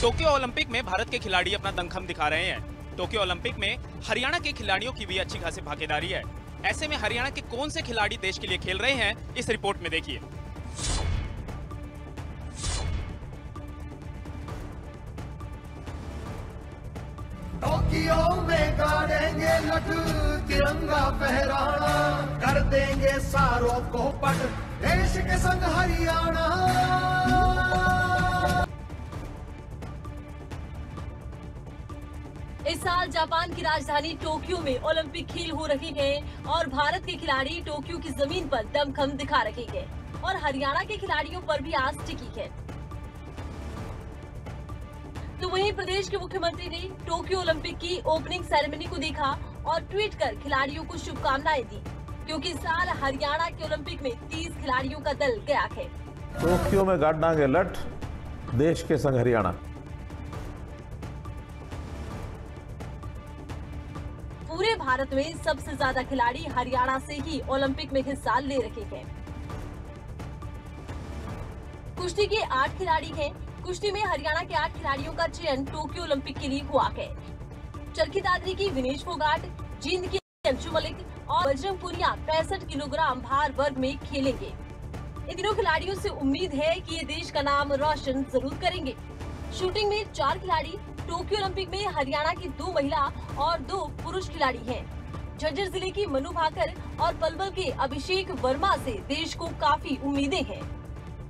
Tokyo Olympic में भारत के खिलाड़ी अपना दमखम दिखा रहे हैं। टोक्यो ओलंपिक में हरियाणा के खिलाड़ियों की भी अच्छी खासी भागीदारी है। ऐसे में हरियाणा के कौन से खिलाड़ी देश के लिए खेल रहे हैं, इस रिपोर्ट में देखिए। टोक्यो में गाड़ेंगे लट तिरंगा फहराना, कर देंगे सारों को पट देश के संग हरियाणा। इस साल जापान की राजधानी टोक्यो में ओलंपिक खेल हो रहे हैं और भारत के खिलाड़ी टोक्यो की जमीन पर दमखम दिखा रहे हैं और हरियाणा के खिलाड़ियों पर भी आस टिकी है। तो वहीं प्रदेश के मुख्यमंत्री ने टोक्यो ओलंपिक की ओपनिंग सेरेमनी को देखा और ट्वीट कर खिलाड़ियों को शुभकामनाएं दी, क्योंकि इस साल हरियाणा के ओलंपिक में 30 खिलाड़ियों का दल गया है। टोक्यो में गाड़ डांगे लट देश के संग हरियाणा। पूरे भारत में सबसे ज्यादा खिलाड़ी हरियाणा से ही ओलंपिक में हिस्सा ले रहे हैं। कुश्ती के 8 खिलाड़ी हैं। कुश्ती में हरियाणा के 8 खिलाड़ियों का चयन टोक्यो ओलंपिक के लिए हुआ है। चरखी दादरी की विनेश फोगाट, जींद की अंशु मलिक और बजरंग पुनिया 65 किलोग्राम भार वर्ग में खेलेंगे। इन तीनों खिलाड़ियों से उम्मीद है कि ये देश का नाम रोशन जरूर करेंगे। शूटिंग में 4 खिलाड़ी टोक्यो ओलंपिक में हरियाणा की 2 महिला और 2 पुरुष खिलाड़ी हैं। झज्जर जिले की मनु भाकर और पलवल के अभिषेक वर्मा से देश को काफी उम्मीदें हैं।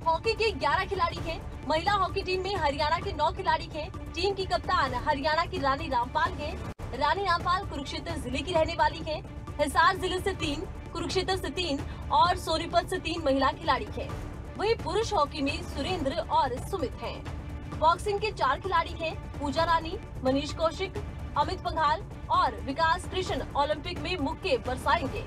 हॉकी के 11 खिलाड़ी हैं। महिला हॉकी टीम में हरियाणा के 9 खिलाड़ी हैं। टीम की कप्तान हरियाणा की रानी रामपाल है। रानी रामपाल कुरुक्षेत्र जिले की रहने वाली है। हिसार जिले से 3, कुरुक्षेत्र से 3 और सोनीपत से 3 महिला खिलाड़ी हैं। वहीं पुरुष हॉकी में सुरेंद्र और सुमित हैं। बॉक्सिंग के 4 खिलाड़ी हैं। पूजा रानी, मनीष कौशिक, अमित पंघाल और विकास कृष्ण ओलंपिक में मुक्के बरसाएंगे।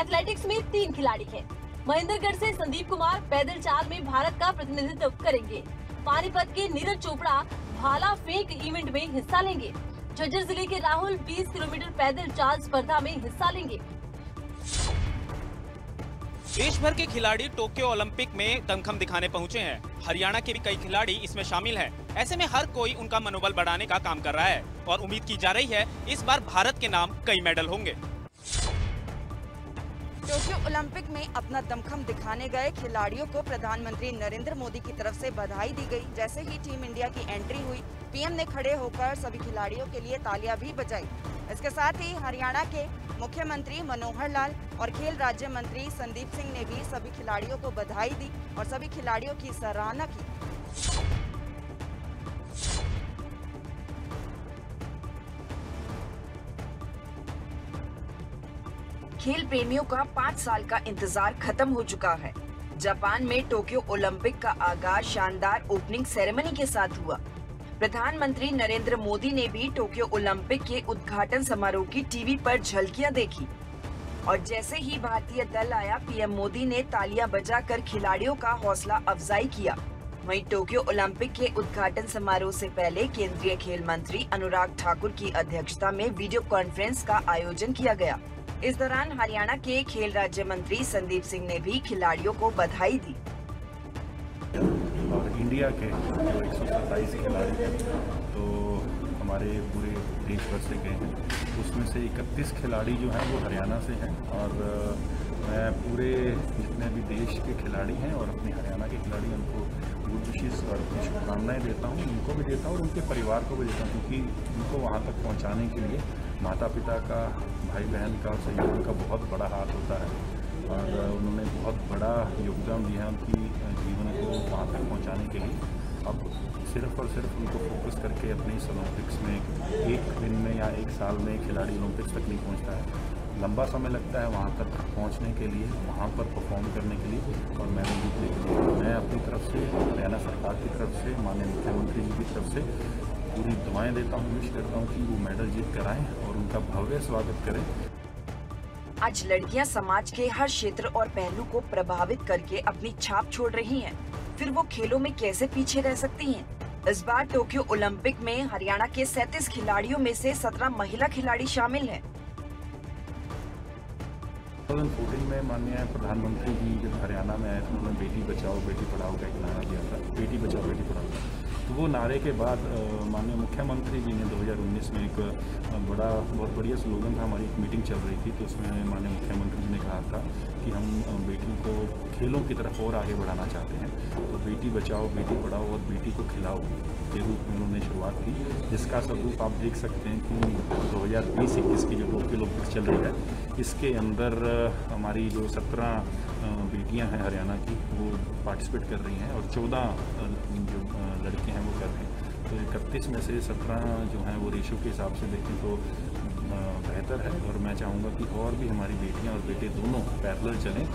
एथलेटिक्स में 3 खिलाड़ी हैं। महेंद्रगढ़ से संदीप कुमार पैदल चाल में भारत का प्रतिनिधित्व करेंगे। पानीपत के नीरज चोपड़ा भाला फेंक इवेंट में हिस्सा लेंगे। झज्जर जिले के राहुल 20 किलोमीटर पैदल चाल स्पर्धा में हिस्सा लेंगे। देश भर के खिलाड़ी टोक्यो ओलंपिक में दमखम दिखाने पहुंचे हैं। हरियाणा के भी कई खिलाड़ी इसमें शामिल हैं। ऐसे में हर कोई उनका मनोबल बढ़ाने का काम कर रहा है और उम्मीद की जा रही है इस बार भारत के नाम कई मेडल होंगे। टोक्यो ओलंपिक में अपना दमखम दिखाने गए खिलाड़ियों को प्रधानमंत्री नरेंद्र मोदी की तरफ से बधाई दी गई। जैसे ही टीम इंडिया की एंट्री हुई, पीएम ने खड़े होकर सभी खिलाड़ियों के लिए तालियां भी बजाई। इसके साथ ही हरियाणा के मुख्यमंत्री मनोहर लाल और खेल राज्य मंत्री संदीप सिंह ने भी सभी खिलाड़ियों को बधाई दी और सभी खिलाड़ियों की सराहना की। खेल प्रेमियों का 5 साल का इंतजार खत्म हो चुका है। जापान में टोक्यो ओलंपिक का आगाज शानदार ओपनिंग सेरेमनी के साथ हुआ। प्रधानमंत्री नरेंद्र मोदी ने भी टोक्यो ओलंपिक के उद्घाटन समारोह की टीवी पर झलकियां देखी और जैसे ही भारतीय दल आया, पीएम मोदी ने तालियां बजाकर खिलाड़ियों का हौसला अफजाई किया। वहीं टोक्यो ओलंपिक के उद्घाटन समारोह से पहले केंद्रीय खेल मंत्री अनुराग ठाकुर की अध्यक्षता में वीडियो कॉन्फ्रेंस का आयोजन किया गया। इस दौरान हरियाणा के खेल राज्य मंत्री संदीप सिंह ने भी खिलाड़ियों को बधाई दी। और इंडिया के जो 127 खिलाड़ी हैं, तो हमारे पूरे देश भर से गए हैं। उसमें से 31 खिलाड़ी जो हैं वो हरियाणा से हैं और मैं पूरे जितने भी देश के खिलाड़ी हैं और अपने हरियाणा के खिलाड़ी उनको गुड विशेस और शुभकामनाएं देता हूँ। उनको भी देता हूँ और उनके परिवार को भी देता हूँ, क्योंकि उनको वहाँ तक पहुँचाने के लिए माता पिता का, भाई बहन का सहयोग का बहुत बड़ा हाथ होता है और उन्होंने बहुत बड़ा योगदान दिया उनकी जीवन को वहाँ तक पहुँचाने के लिए। अब सिर्फ और सिर्फ उनको फोकस करके अपने इस ओलंपिक्स में एक दिन में या एक साल में खिलाड़ी ओलंपिक्स तक नहीं पहुँचता है। लंबा समय लगता है वहाँ तक पहुँचने के लिए, वहाँ पर परफॉर्म करने के लिए और मेडल जीतने के लिए। मैं अपनी तरफ से, हरियाणा सरकार की तरफ से, माननीय मुख्यमंत्री जी की तरफ से पूरी दुआएं देता हूँ, विश करता हूँ कि वो मेडल जीत कर आएँ और उनका भव्य स्वागत करें। आज लड़कियां समाज के हर क्षेत्र और पहलू को प्रभावित करके अपनी छाप छोड़ रही हैं। फिर वो खेलों में कैसे पीछे रह सकती हैं? इस बार टोक्यो ओलंपिक में हरियाणा के 37 खिलाड़ियों में से 17 महिला खिलाड़ी शामिल हैं। 2014 में माननीय प्रधानमंत्री जी जब हरियाणा में आए तो उन्होंने बेटी बचाओ बेटी पढ़ाओ का एक नारा दिया था, बेटी बचाओ बेटी पढ़ाओ। तो वो नारे के बाद माननीय मुख्यमंत्री जी ने 2019 में एक बहुत बढ़िया स्लोगन था, हमारी एक मीटिंग चल रही थी, तो उसमें माननीय मुख्यमंत्री जी ने कहा था कि हम बेटी को खेलों की तरफ और आगे बढ़ाना चाहते हैं। तो बेटी बचाओ, बेटी पढ़ाओ और बेटी को खिलाओ के रूप में उन्होंने शुरुआत की, जिसका स्वरूप आप देख सकते हैं कि 2020-21 की जो टोक्यो ओलंपिक्स चल रही है, इसके अंदर हमारी जो 17 बेटियां हैं हरियाणा की, वो पार्टिसिपेट कर रही हैं और 14 जो लड़के हैं वो कर रहे हैं। तो 31 में से 17 जो हैं वो रेशो के हिसाब से देखें तो बेहतर है, और मैं चाहूँगा कि और भी हमारी बेटियां और बेटे दोनों पैरेलल चलें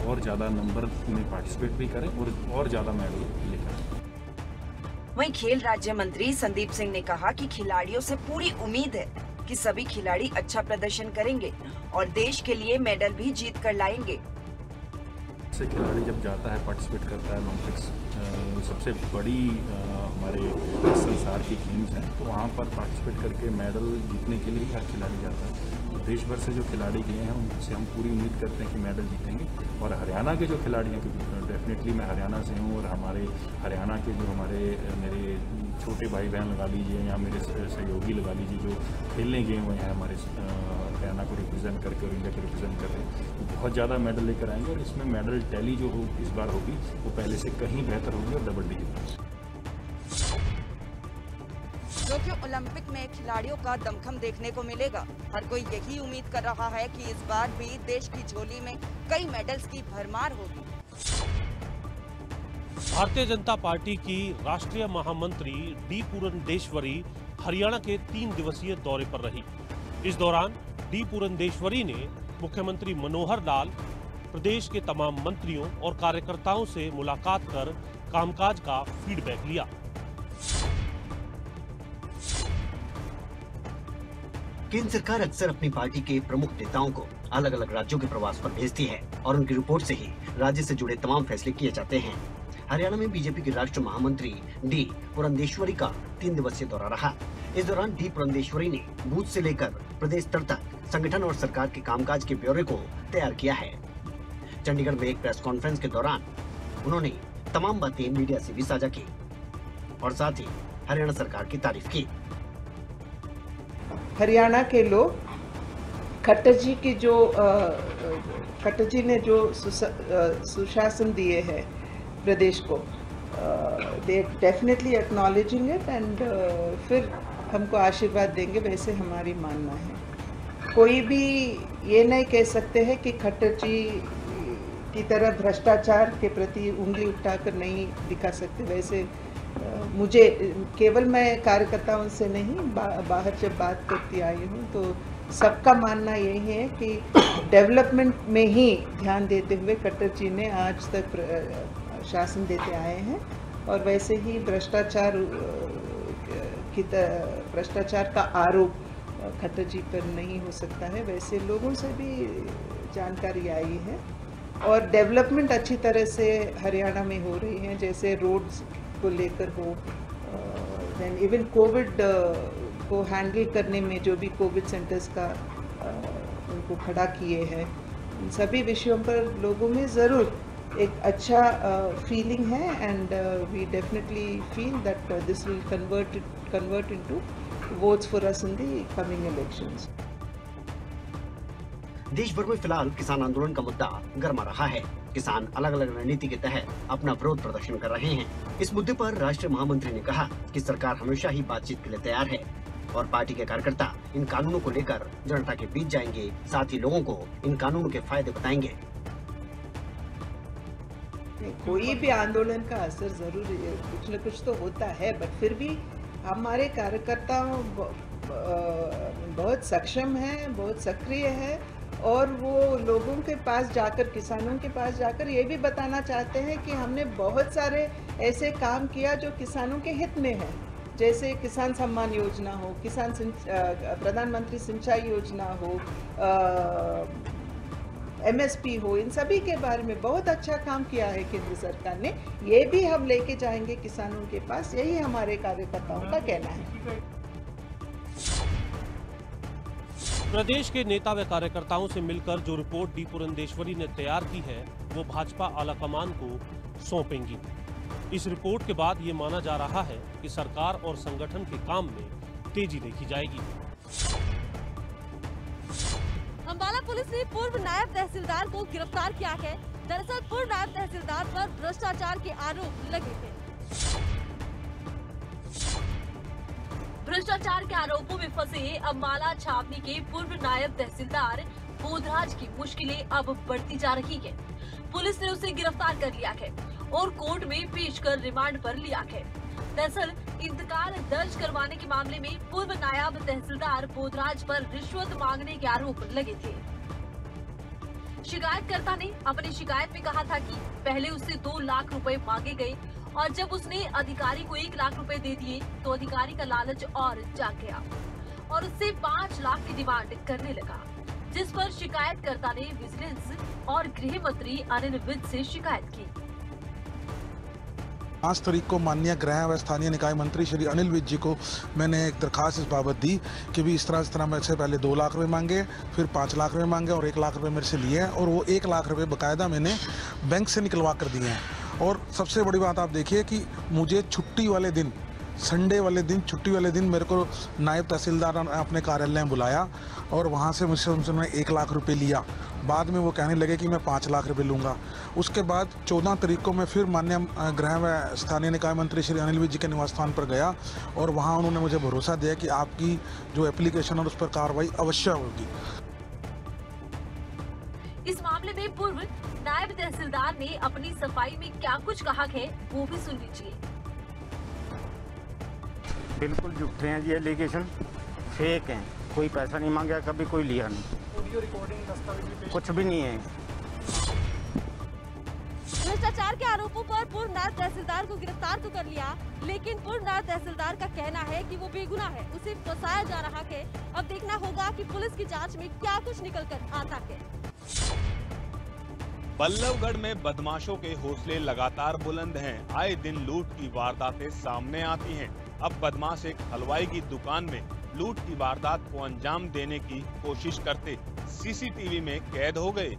और ज़्यादा नंबर में पार्टिसिपेट भी करें और ज़्यादा मेडल लेकर आएं। वहीं खेल राज्य मंत्री संदीप सिंह ने कहा कि खिलाड़ियों से पूरी उम्मीद है कि सभी खिलाड़ी अच्छा प्रदर्शन करेंगे और देश के लिए मेडल भी जीत कर लाएंगे। से खिलाड़ी जब जाता है, पार्टिसिपेट करता है ओलंपिक्स, सबसे बड़ी हमारे संसार की गेम्स हैं, तो वहाँ पर पार्टिसिपेट करके मेडल जीतने के लिए ही हर खिलाड़ी जाता है। तो देश भर से जो खिलाड़ी गए हैं उनसे हम पूरी उम्मीद करते हैं कि मेडल जीतेंगे। और हरियाणा के जो खिलाड़ी हैं, क्योंकि डेफिनेटली मैं हरियाणा से हूँ, और हमारे हरियाणा के जो मेरे छोटे भाई बहन लगा लीजिए या मेरे सहयोगी लगा लीजिए, जो खेलने गए हुए हैं हमारे हरियाणा को रिप्रेजेंट करके और इंडिया को रिप्रेजेंट कर रहे हैं, तो बहुत ज़्यादा मेडल लेकर आएंगे। और इसमें मेडल टैली जो हो इस बार होगी वो पहले से कहीं बेहतर होगी और डबल डिजिट। टोक्यो ओलंपिक में खिलाड़ियों का दमखम देखने को मिलेगा। हर कोई यही उम्मीद कर रहा है कि इस बार भी देश की झोली में कई मेडल्स की भरमार होगी। भारतीय जनता पार्टी की राष्ट्रीय महामंत्री डी पुरंदेश्वरी हरियाणा के 3 दिवसीय दौरे पर रही। इस दौरान डी पुरंदेश्वरी ने मुख्यमंत्री मनोहर लाल, प्रदेश के तमाम मंत्रियों और कार्यकर्ताओं से मुलाकात कर कामकाज का फीडबैक लिया। केंद्र सरकार अक्सर अपनी पार्टी के प्रमुख नेताओं को अलग अलग राज्यों के प्रवास पर भेजती है और उनकी रिपोर्ट से ही राज्य से जुड़े तमाम फैसले किए जाते हैं। हरियाणा में बीजेपी की राष्ट्रीय महामंत्री डी पुरंदेश्वरी का 3 दिवसीय दौरा रहा। इस दौरान डी पुरंदेश्वरी ने बूथ से लेकर प्रदेश स्तर तक संगठन और सरकार के कामकाज के ब्यौरे को तैयार किया है। चंडीगढ़ में एक प्रेस कॉन्फ्रेंस के दौरान उन्होंने तमाम बातें मीडिया से भी साझा की और साथ ही हरियाणा सरकार की तारीफ की। हरियाणा के लोग खट्टर जी ने जो सुशासन दिए हैं प्रदेश को, they definitely acknowledging it and फिर हमको आशीर्वाद देंगे, वैसे हमारी मानना है। कोई भी ये नहीं कह सकते हैं कि खट्टर जी की तरह भ्रष्टाचार के प्रति उंगली उठाकर नहीं दिखा सकते। वैसे मुझे केवल मैं कार्यकर्ताओं से नहीं, बाहर जब बात करती आई हूँ तो सबका मानना यही है कि डेवलपमेंट में ही ध्यान देते हुए खट्टर जी ने आज तक शासन देते आए हैं और वैसे ही भ्रष्टाचार का आरोप खट्टर जी पर नहीं हो सकता है। वैसे लोगों से भी जानकारी आई है और डेवलपमेंट अच्छी तरह से हरियाणा में हो रही है, जैसे रोड्स को लेकर हो, देन इवन कोविड को हैंडल करने में जो भी कोविड सेंटर्स का उनको खड़ा किए हैं, इन सभी विषयों पर लोगों में ज़रूर एक अच्छा फीलिंग है and we definitely feel that this will convert into votes for us in the coming elections. देश भर में फिलहाल किसान आंदोलन का मुद्दा गर्मा रहा है। किसान अलग अलग रणनीति के तहत अपना विरोध प्रदर्शन कर रहे हैं। इस मुद्दे पर राष्ट्रीय महामंत्री ने कहा कि सरकार हमेशा ही बातचीत के लिए तैयार है और पार्टी के कार्यकर्ता इन कानूनों को लेकर जनता के बीच जाएंगे, साथ ही लोगों को इन कानूनों के फायदे बताएंगे। कोई भी आंदोलन का असर जरूर कुछ न कुछ तो होता है, बट फिर भी हमारे कार्यकर्ता बहुत सक्षम हैं, बहुत सक्रिय है और वो लोगों के पास जाकर, किसानों के पास जाकर ये भी बताना चाहते हैं कि हमने बहुत सारे ऐसे काम किया जो किसानों के हित में है, जैसे किसान सम्मान योजना हो, प्रधानमंत्री सिंचाई योजना हो, MSP हो, इन सभी के बारे में बहुत अच्छा काम किया है केंद्र सरकार ने। ये भी हम लेके जाएंगे किसानों के पास, यही हमारे कार्यकर्ताओं का कहना है। प्रदेश के नेता व कार्यकर्ताओं से मिलकर जो रिपोर्ट डी पुरंदेश्वरी ने तैयार की है वो भाजपा आलाकमान को सौंपेंगी। इस रिपोर्ट के बाद ये माना जा रहा है कि सरकार और संगठन के काम में तेजी देखी जाएगी। अंबाला पुलिस ने पूर्व नायब तहसीलदार को गिरफ्तार किया है। दरअसल पूर्व नायब तहसीलदार पर भ्रष्टाचार के आरोप लगे थे। भ्रष्टाचार के आरोपों में फंसे अंबाला छावनी के पूर्व नायब तहसीलदार बोधराज की मुश्किलें अब बढ़ती जा रही है। पुलिस ने उसे गिरफ्तार कर लिया है और कोर्ट में पेश कर रिमांड पर लिया है। दरअसल इंतकाल दर्ज करवाने के मामले में पूर्व नायब तहसीलदार बोधराज पर रिश्वत मांगने के आरोप लगे थे। शिकायतकर्ता ने अपनी शिकायत में कहा था कि पहले उससे 2 लाख रुपए मांगे गए और जब उसने अधिकारी को 1 लाख रुपए दे दिए तो अधिकारी का लालच और जाग गया और उससे 5 लाख की डिमांड करने लगा, जिस पर शिकायतकर्ता ने विजिलेंस और गृह मंत्री अनिल विज से शिकायत की। 5 तारीख को माननीय गृह व स्थानीय निकाय मंत्री श्री अनिल विज जी को मैंने एक दरखास्त इस बाबत दी कि भी इस तरह मेरे से पहले 2 लाख रुपए मांगे, फिर 5 लाख रुपए मांगे और 1 लाख रुपए मेरे से लिए हैं और वो 1 लाख रुपए बकायदा मैंने बैंक से निकलवा कर दिए हैं। और सबसे बड़ी बात आप देखिए कि मुझे छुट्टी वाले दिन, संडे वाले दिन, छुट्टी वाले दिन मेरे को नायब तहसीलदार ने अपने कार्यालय में बुलाया और वहाँ से मुझसे उन्होंने 1 लाख रुपए लिया। बाद में वो कहने लगे कि मैं 5 लाख रुपए लूँगा। उसके बाद 14 तारीख को मैं फिर माननीय गृह व स्थानीय निकाय मंत्री श्री अनिल विज जी के निवास स्थान पर गया और वहाँ उन्होंने मुझे भरोसा दिया कि आपकी जो एप्लीकेशन है उस पर कार्रवाई अवश्य होगी। इस मामले में पूर्व नायब तहसीलदार ने अपनी सफाई में क्या कुछ कहा है वो भी सुन लीजिए। बिल्कुल झूठे हैं, ये एलिगेशन फेक हैं। कोई पैसा नहीं मांगा, कभी कोई लिया नहीं, ऑडियो रिकॉर्डिंग दस्तावेज कुछ भी नहीं है। भ्रष्टाचार के आरोपों पर पूर्व नायब तहसीलदार को गिरफ्तार तो कर लिया, लेकिन पूर्व नायब तहसीलदार का कहना है कि वो बेगुनाह है, उसे फंसाया जा रहा है। अब देखना होगा कि पुलिस की जांच में क्या कुछ निकल कर आता है। बल्लभगढ़ में बदमाशों के हौसले लगातार बुलंद हैं। आए दिन लूट की वारदातें सामने आती हैं। अब बदमाश एक हलवाई की दुकान में लूट की वारदात को अंजाम देने की कोशिश करते सीसीटीवी में कैद हो गए।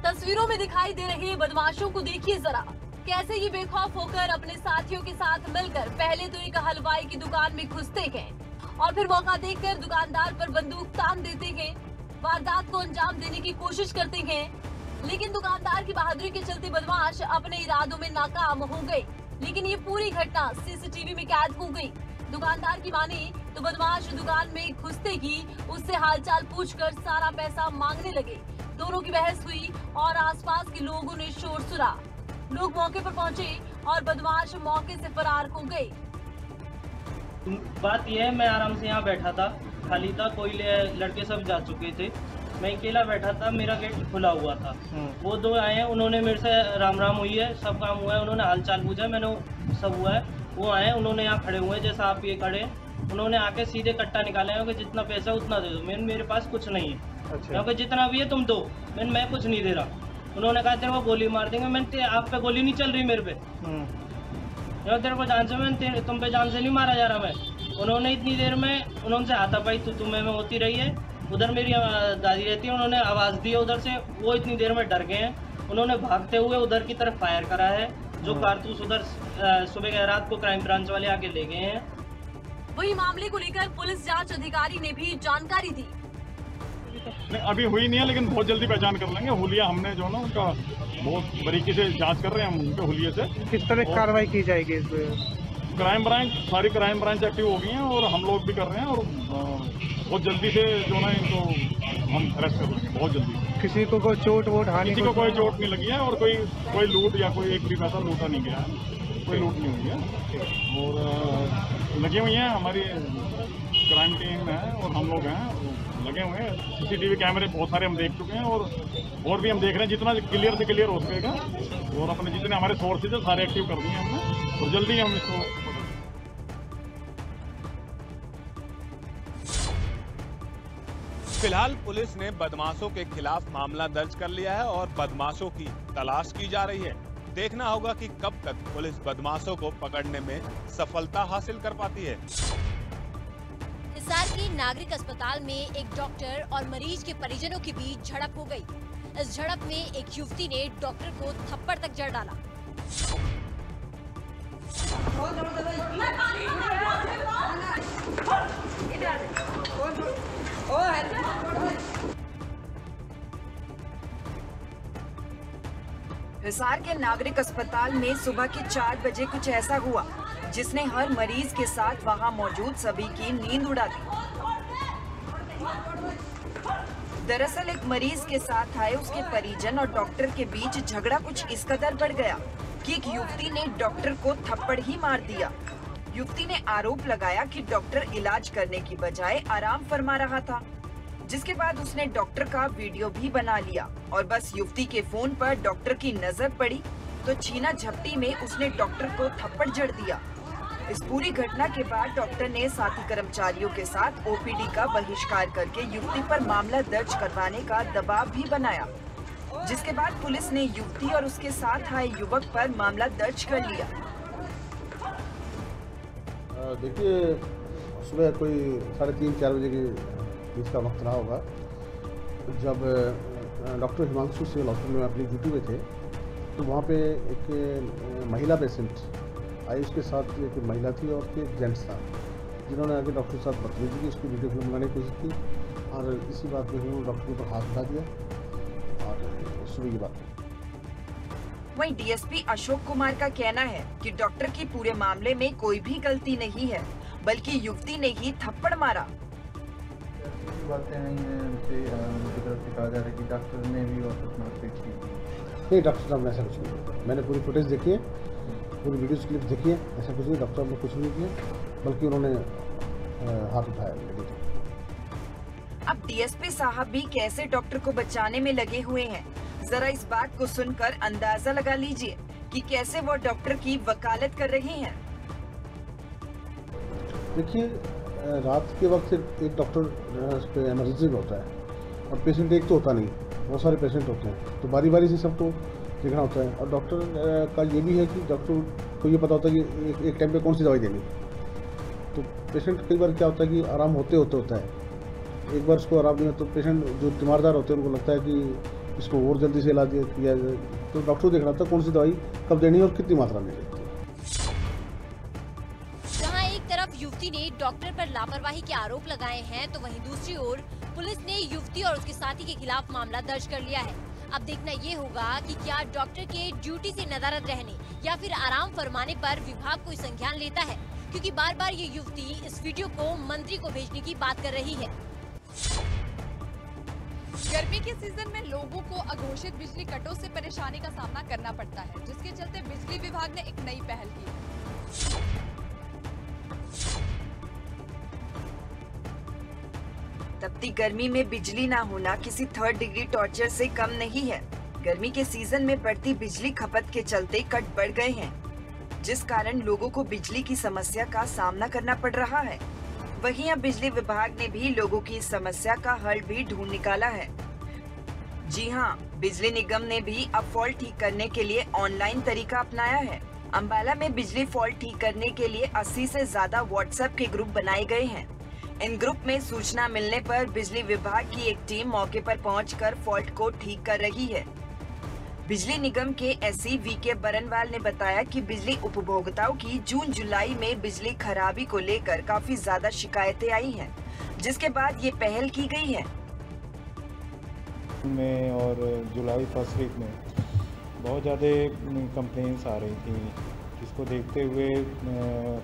तस्वीरों में दिखाई दे रहे बदमाशों को देखिए जरा, कैसे ये बेखौफ होकर अपने साथियों के साथ मिलकर पहले तो एक हलवाई की दुकान में घुसते हैं और फिर मौका देखकर दुकानदार पर बंदूक तान देते हैं, वारदात को अंजाम देने की कोशिश करते हैं। लेकिन दुकानदार की बहादुरी के चलते बदमाश अपने इरादों में नाकाम हो गए। लेकिन ये पूरी घटना सीसीटीवी में कैद हो गई। दुकानदार की माने तो बदमाश दुकान में घुसते ही उससे हालचाल पूछकर सारा पैसा मांगने लगे। दोनों की बहस हुई और आसपास के लोगों ने शोर सुना। लोग मौके पर पहुंचे और बदमाश मौके से फरार हो गए। बात यह है, मैं आराम से यहाँ बैठा था, खाली था, कोई लड़के सब जा चुके थे, मैं अकेला बैठा था, मेरा गेट खुला हुआ था। वो 2 आए हैं, उन्होंने मेरे से राम राम हुई है, सब काम हुआ है, उन्होंने हालचाल पूछा, मैंने सब हुआ है। वो आए, उन्होंने यहाँ खड़े हुए जैसा आप ये खड़े, उन्होंने आके सीधे कट्टा निकाले हैं कि जितना पैसा उतना दे दो। मेरे पास कुछ नहीं है, क्योंकि जितना भी है तुम दो, मैं कुछ नहीं दे रहा। उन्होंने कहा तेरे को गोली मार देंगे। मैंने आप पे गोली नहीं चल रही मेरे पे, तेरे को जान से, मैं तुम पे जान से नहीं मारा जा रहा मैं। उन्होंने इतनी देर में उन्होंने हाथापाई तुम्हें में होती रही है। उधर मेरी दादी रहती है, उन्होंने आवाज़ दी है उधर से, वो इतनी देर में डर गए हैं। उन्होंने भागते हुए उधर की तरफ फायर करा है, जो कारतूस उधर सुबह रात को क्राइम ब्रांच वाले आके ले गए हैं। वही मामले को लेकर पुलिस जांच अधिकारी ने भी जानकारी दी। नहीं, अभी हुई नहीं है, लेकिन बहुत जल्दी पहचान कर लेंगे। हुलिया हमने जो ना उनका बहुत बारीकी से जांच कर रहे हैं हम उनके हुलिये से। किस तरह कार्रवाई की जाएगी इस पे? क्राइम ब्रांच, सारी क्राइम ब्रांच एक्टिव हो गई हैं और हम लोग भी कर रहे हैं और बहुत जल्दी से जो ना इनको हम अरेस्ट कर लेंगे बहुत जल्दी। किसी को कोई चोट वोट हानि? किसी को कोई चोट नहीं लगी है और कोई लूट या कोई एक भी पैसा लूटा नहीं गया है, कोई लूट नहीं हुई है। और लगी हुई हैं हमारी क्राइम टीम है और हम लोग हैं लगे हुए हैं। सीसीटीवी कैमरे बहुत सारे हम देख चुके हैं और भी हम देख रहे हैं, जितना क्लियर से क्लियर हो सकेगा। और अपने जितने हमारे सोर्सेज है सारे एक्टिव कर दिए हमने और जल्दी हम इसको। फिलहाल पुलिस ने बदमाशों के खिलाफ मामला दर्ज कर लिया है और बदमाशों की तलाश की जा रही है। देखना होगा कि कब तक पुलिस बदमाशों को पकड़ने में सफलता हासिल कर पाती है। इस सारी के नागरिक अस्पताल में एक डॉक्टर और मरीज के परिजनों के बीच झड़प हो गई। इस झड़प में एक युवती ने डॉक्टर को थप्पड़ तक जड़ डाला। हिसार के नागरिक अस्पताल में सुबह के 4 बजे कुछ ऐसा हुआ जिसने हर मरीज के साथ वहां मौजूद सभी की नींद उड़ा दी। दरअसल एक मरीज के साथ आए उसके परिजन और डॉक्टर के बीच झगड़ा कुछ इस कदर बढ़ गया कि एक युवती ने डॉक्टर को थप्पड़ ही मार दिया। युवती ने आरोप लगाया कि डॉक्टर इलाज करने की बजाय आराम फरमा रहा था, जिसके बाद उसने डॉक्टर का वीडियो भी बना लिया और बस युवती के फोन पर डॉक्टर की नजर पड़ी तो छीना झपटी में उसने डॉक्टर को थप्पड़ जड़ दिया। इस पूरी घटना के बाद डॉक्टर ने साथी कर्मचारियों के साथ ओपीडी का बहिष्कार करके युवती पर मामला दर्ज करवाने का दबाव भी बनाया, जिसके बाद पुलिस ने युवती और उसके साथ आए युवक पर मामला दर्ज कर लिया। देखिए, सुबह कोई 3:30-4 बजे की बीच का वक्त रहा होगा, जब डॉक्टर हिमांशु सिविल हॉस्पिटल में अपनी ड्यूटी में थे तो वहाँ पे एक महिला पेशेंट आई, उसके साथ एक महिला थी और एक जेंट्स था, जिन्होंने आगे डॉक्टर के साथ बदतमीजी की, उसकी वीडियो फिल्म बनाने की कोशिश की और इसी बात में उन्होंने डॉक्टर के ऊपर हाथ उठा दिया और सुबह की बात। वहीं डीएसपी अशोक कुमार का कहना है कि डॉक्टर की पूरे मामले में कोई भी गलती नहीं है, बल्कि युवती ने ही थप्पड़ मारा। बातें आई हैं उनकी तरफ से कहा जा रहा है कि डॉक्टर ने भी वापस मारपीट की। नहीं, डॉक्टर साहब ने ऐसा कुछ नहीं किया। मैंने पूरी फुटेज देखी है, पूरी वीडियोस क्लिप देखी है, ऐसा कुछ नहीं, डॉक्टर साहब ने कुछ नहीं किया, बल्कि उन्होंने हाथ उठाया। अब डीएसपी साहब भी कैसे डॉक्टर को बचाने में लगे हुए हैं, जरा इस बात को सुनकर अंदाजा लगा लीजिए कि कैसे वो डॉक्टर की वकालत कर रहे हैं। देखिए, रात के वक्त सिर्फ एक डॉक्टर इमरजेंसी में होता है और पेशेंट एक तो होता नहीं, बहुत सारे पेशेंट होते हैं, तो बारी बारी से सबको देखना होता है। और डॉक्टर का ये भी है कि डॉक्टर को ये पता होता है कि एक टाइम पे कौन सी दवाई देनी। तो पेशेंट कई बार क्या होता है कि आराम होते होता है, एक बार उसको आराम नहीं हो तो पेशेंट जो तीमारदार होते हैं उनको लगता है कि इसको और जल्दी से इलाज किया जाए, तो डॉक्टर को देखना होता है कौन सी दवाई कब देनी है और कितनी मात्रा में देनी है। जहां एक तरफ युवती ने डॉक्टर पर लापरवाही के आरोप लगाए हैं, तो वहीं दूसरी ओर पुलिस ने युवती और उसके साथी के खिलाफ मामला दर्ज कर लिया है। अब देखना ये होगा कि क्या डॉक्टर के ड्यूटी से नदारद रहने या फिर आराम फरमाने पर विभाग कोई संज्ञान लेता है, क्योंकि बार बार ये युवती इस वीडियो को मंत्री को भेजने की बात कर रही है। गर्मी के सीजन में लोगों को अघोषित बिजली कटों से परेशानी का सामना करना पड़ता है, जिसके चलते बिजली विभाग ने एक नई पहल की है। तपती गर्मी में बिजली ना होना किसी 3rd डिग्री टॉर्चर से कम नहीं है। गर्मी के सीजन में बढ़ती बिजली खपत के चलते कट बढ़ गए हैं, जिस कारण लोगों को बिजली की समस्या का सामना करना पड़ रहा है। वहीं अब बिजली विभाग ने भी लोगों की इस समस्या का हल भी ढूंढ निकाला है। जी हां, बिजली निगम ने भी अब फॉल्ट ठीक करने के लिए ऑनलाइन तरीका अपनाया है। अंबाला में बिजली फॉल्ट ठीक करने के लिए 80 से ज्यादा व्हाट्सएप के ग्रुप बनाए गए हैं। इन ग्रुप में सूचना मिलने पर बिजली विभाग की एक टीम मौके पर पहुंचकर फॉल्ट को ठीक कर रही है। बिजली निगम के एसई वीके बरनवाल ने बताया कि बिजली उपभोक्ताओं की जून-जुलाई में बिजली खराबी को लेकर काफी ज्यादा शिकायतें आई हैं, जिसके बाद ये पहल की गई है। में और जुलाई फर्स्ट वीक में बहुत ज़्यादा कंप्लेंट्स आ रही थी, जिसको देखते हुए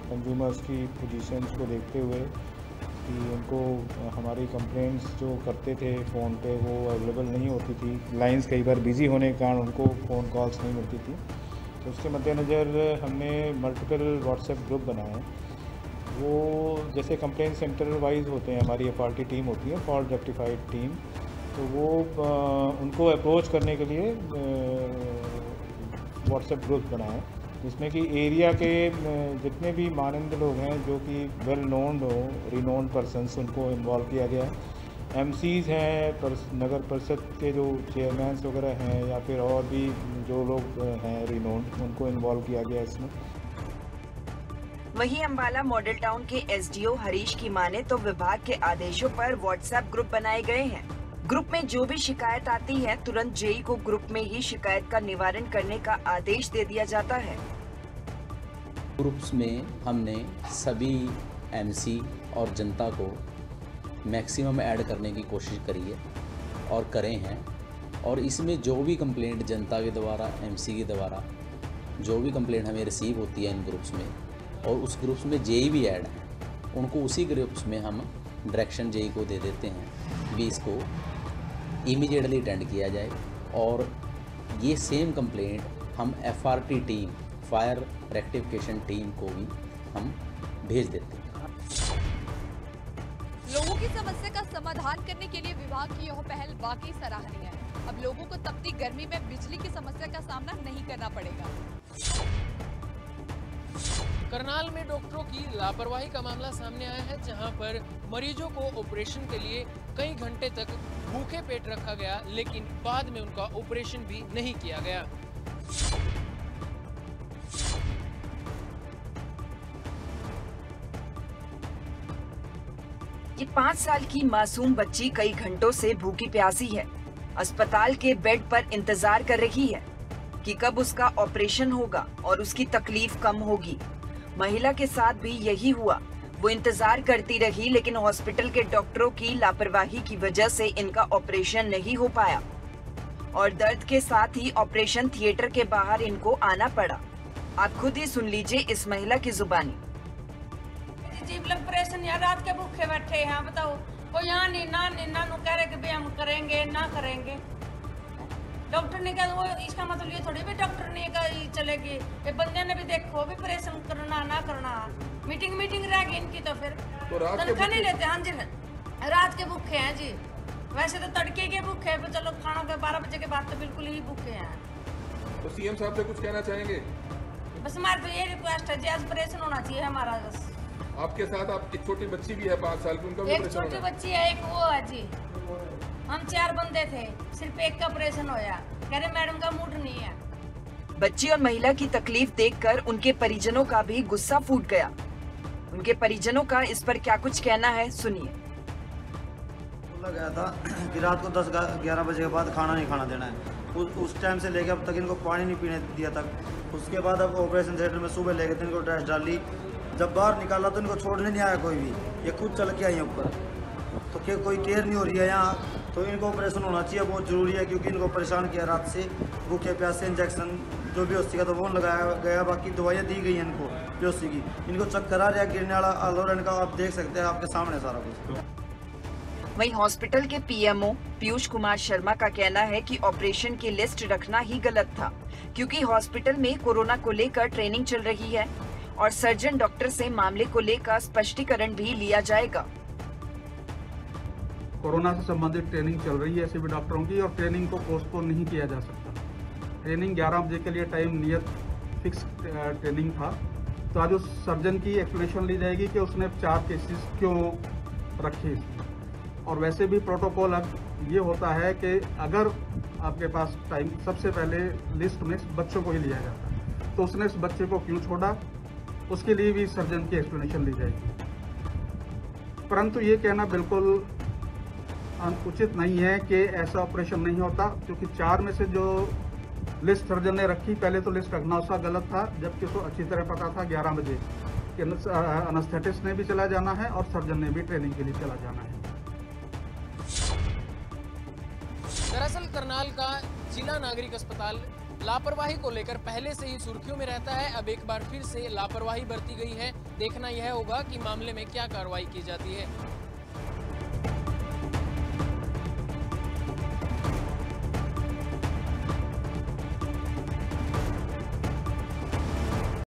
कंज्यूमर्स की पोजीशंस को देखते हुए कि उनको हमारी कंप्लेंट्स जो करते थे फ़ोन पे वो अवेलेबल नहीं होती थी, लाइंस कई बार बिज़ी होने के कारण उनको फ़ोन कॉल्स नहीं मिलती थी। तो उसके मद्देनज़र हमने मल्टीपल व्हाट्सएप ग्रुप बनाए। वो जैसे कंप्लेंट सेंटर वाइज होते हैं, हमारी FRT टीम होती है, फॉल्ट रेक्टिफाइड टीम, तो वो उनको अप्रोच करने के लिए व्हाट्सएप ग्रुप बनाए, जिसमें कि एरिया के जितने भी मानंद लोग हैं जो कि वेल नोन्ड हो, रिनोन्ड पर्सनस, उनको इन्वॉल्व किया गया है। MCs हैं, नगर परिषद के जो चेयरमैन्स वगैरह हैं, या फिर और भी जो लोग हैं रिनोन्ड, उनको इन्वॉल्व किया गया इसमें। वहीं अम्बाला मॉडल टाउन के एसडीओ हरीश की माने तो विभाग के आदेशों पर व्हाट्सएप ग्रुप बनाए गए हैं। ग्रुप में जो भी शिकायत आती है तुरंत जेई को ग्रुप में ही शिकायत का निवारण करने का आदेश दे दिया जाता है। ग्रुप्स में हमने सभी एमसी और जनता को मैक्सिमम ऐड करने की कोशिश करी है और करे हैं, और इसमें जो भी कंप्लेंट जनता के द्वारा, एमसी के द्वारा जो भी कंप्लेंट हमें रिसीव होती है इन ग्रुप्स में, और उस ग्रुप्स में जेई भी ऐड हैं, उनको उसी ग्रुप्स में हम डायरेक्शन जेई को दे देते हैं भी इसको इमीडिएटली अटेंड किया जाए, और ये सेम कंप्लेंट हम FRT team, fire rectification team को भी हम भेज देते हैं। लोगों की समस्या का समाधान करने के लिए विभाग की यह पहल वाकई सराहनीय है। अब लोगों को तपती गर्मी में बिजली की समस्या का सामना नहीं करना पड़ेगा। करनाल में डॉक्टरों की लापरवाही का मामला सामने आया है, जहां पर मरीजों को ऑपरेशन के लिए कई घंटे तक भूखे पेट रखा गया, लेकिन बाद में उनका ऑपरेशन भी नहीं किया गया। ये 5 साल की मासूम बच्ची कई घंटों से भूखी प्यासी है। अस्पताल के बेड पर इंतजार कर रही है कि कब उसका ऑपरेशन होगा और उसकी तकलीफ कम होगी। महिला के साथ भी यही हुआ। वो इंतजार करती रही, लेकिन हॉस्पिटल के डॉक्टरों की लापरवाही की वजह से इनका ऑपरेशन नहीं हो पाया और दर्द के साथ ही ऑपरेशन थिएटर के बाहर इनको आना पड़ा। आप खुद ही सुन लीजिए इस महिला की जुबानी। ऑपरेशन यार रात के भूखे बैठे हैं, बताओ कोई यहाँ नहीं ना कह रहे कि हम करेंगे ना करेंगे। डॉक्टर ने कहा, वो इसका मतलब ये थोड़ी भी डॉक्टर ने कहा चलेगी, ये बंदे ने भी देखो भी ऑपरेशन करना ना करना, मीटिंग रहेगी इनकी। तो फिर तनख्वाह नहीं लेते। हाँ जी, रात के भूखे हैं जी। वैसे तो तड़के के भूखे हैं, चलो खाना के 12 बजे के बाद तो बिल्कुल ही भूखे हैं। तो सीएम साहब से कुछ कहना चाहेंगे? बस हमारे तो ये रिक्वेस्ट है जी, ऑपरेशन होना चाहिए हमारा। बस आपके साथ आपकी छोटी बच्ची भी है 5 साल की, उनका भी एक छोटी बच्ची है, एक वो है जी। हम 4 बंदे थे, सिर्फ एक का ऑपरेशन होया। कह रहे मैडम का मूड नहीं है। बच्ची और महिला की तकलीफ देखकर उनके परिजनों का भी गुस्सा फूट गया। उनके परिजनों का इस पर क्या कुछ कहना है, सुनिए। बोला गया था कि रात को 10-11 बजे के बाद खाना नहीं खाना देना है। उस टाइम से लेकर अब तक इनको पानी नहीं पीने दिया तक। उसके बाद अब ऑपरेशन थिएटर में सुबह लेकर इनको ड्रेस डाली, जब बाहर निकाला तो इनको छोड़ने नहीं आया कोई भी, ये खुद चल के आई ऊपर। तो क्या कोई केयर नहीं हो रही है यहाँ, तो इनको ऑपरेशन होना चाहिए, बहुत ज़रूरी है, क्योंकि इनको परेशान किया रात से। भूखे प्यासे इंजेक्शन जो बेहोशी का तो वो लगाया गया, बाकी दवाइयाँ दी गई हैं इनको बेहोशी की। इनको चक्कर आ रहा है, गिरने वाला आलोरन का आप देख सकते हैं, आपके सामने सारा कुछ। वहीं हॉस्पिटल के पीएमओ पीयूष कुमार शर्मा का कहना है कि ऑपरेशन की लिस्ट रखना ही गलत था, क्योंकि हॉस्पिटल में कोरोना को लेकर ट्रेनिंग चल रही है और सर्जन डॉक्टर से मामले को लेकर स्पष्टीकरण भी लिया जाएगा। कोरोना से संबंधित ट्रेनिंग चल रही है सभी डॉक्टरों की, और ट्रेनिंग को पोस्टपोन नहीं किया जा सकता। ट्रेनिंग 11 बजे के लिए टाइम नियत फिक्स ट्रेनिंग था, तो आज उस सर्जन की एक्सप्लेनेशन ली जाएगी कि उसने 4 केसेस क्यों रखे इसमें। और वैसे भी प्रोटोकॉल अब ये होता है कि अगर आपके पास टाइम, सबसे पहले लिस्ट में बच्चों को ही लिया जाता है, तो उसने इस बच्चे को क्यों छोड़ा, उसके लिए भी सर्जन की एक्सप्लेनेशन ली जाएगी। परंतु ये कहना बिल्कुल उचित नहीं है कि ऐसा ऑपरेशन नहीं होता, क्योंकि 4 में से जो लिस्ट सर्जन ने रखी, पहले तो लिस्ट रखना उसका गलत था, जबकि उसको अच्छी तरह पता था 11 बजे कि एनेस्थेटिस्ट ने भी चला जाना है और सर्जन ने भी ट्रेनिंग के लिए चला जाना है। दरअसल करनाल का जिला नागरिक अस्पताल लापरवाही को लेकर पहले से ही सुर्खियों में रहता है। अब एक बार फिर से लापरवाही बरती गई है। देखना यह होगा कि मामले में क्या कार्रवाई की जाती है।